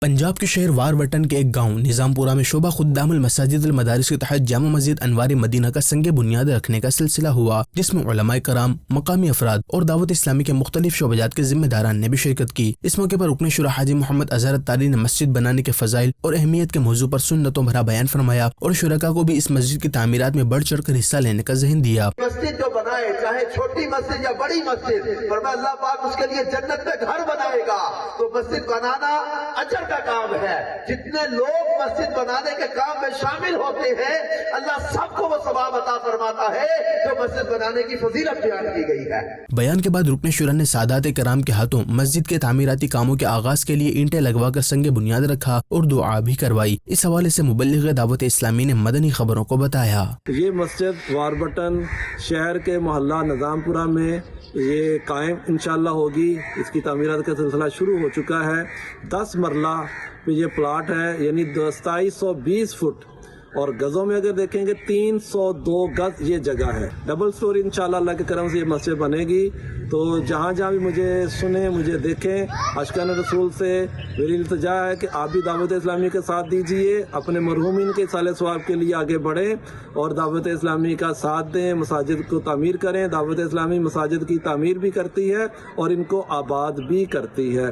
پنجاب کے شہر واربٹن کے ایک گاؤں نظام پورہ میں شعبہ خدام المساجد المدارس کے تحت جامع مسجد انوار مدینہ کا سنگ بنیاد رکھنے کا سلسلہ ہوا، جس میں علماء کرام، مقامی افراد اور دعوت اسلامی کے مختلف شعبات کے ذمہ داران نے بھی شرکت کی۔ اس موقع پر رکن شورا حاجی محمد اظہر التاری نے مسجد بنانے کے فضائل اور اہمیت کے موضوع پر سنتوں بھرا بیان فرمایا اور شرکاء کو بھی اس مسجد کی تعمیرات میں بڑھ چڑھ کر حصہ لینے کا ذہن دیا۔ مسجد جو بنائے، چاہے چھوٹی مسجد یا بڑی مسجد، فرمایا اللہ پاک اس کے لیے جنت میں گھر بنائے گا۔ تو مسجد بنانا اجر کا کام ہے۔ جتنے لوگ مسجد بنانے کے کام میں شامل ہوتے ہیں، اللہ سب کو وہ ثواب عطا فرماتا ہے جو مسجد بنانے کی فضیلت بیان کی گئی ہے۔ بیان کے بعد رکن شورا نے سادات کرام کے ہاتھوں مسجد کے تعمیراتی کاموں کے آغاز کے لیے اینٹیں لگوا کر سنگ بنیاد رکھا اور دعا بھی کروائی۔ اس حوالے سے مبلغ دعوت اسلامی نے مدنی خبروں کو بتایا۔ یہ مسجد واربٹن شہر کے محلہ نظام پورہ میں یہ قائم انشاءاللہ ہوگی۔ اس کی تعمیرات کا سلسلہ شروع ہو چکا ہے۔ 10 مرلہ پہ یہ پلاٹ ہے، یعنی 2720 فٹ، اور گزوں میں اگر دیکھیں گے 302 گز یہ جگہ ہے۔ ڈبل سٹوری انشاءاللہ اللہ کے کرم سے یہ مسجد بنے گی۔ تو جہاں جہاں بھی مجھے سنیں، مجھے دیکھیں، عاشقان رسول سے میری التجا ہے کہ آپ بھی دعوت اسلامی کے ساتھ دیجئے، اپنے مرحومین کے صالح ثواب کے لیے آگے بڑھیں اور دعوت اسلامی کا ساتھ دیں، مساجد کو تعمیر کریں۔ دعوت اسلامی مساجد کی تعمیر بھی کرتی ہے اور ان کو آباد بھی کرتی ہے۔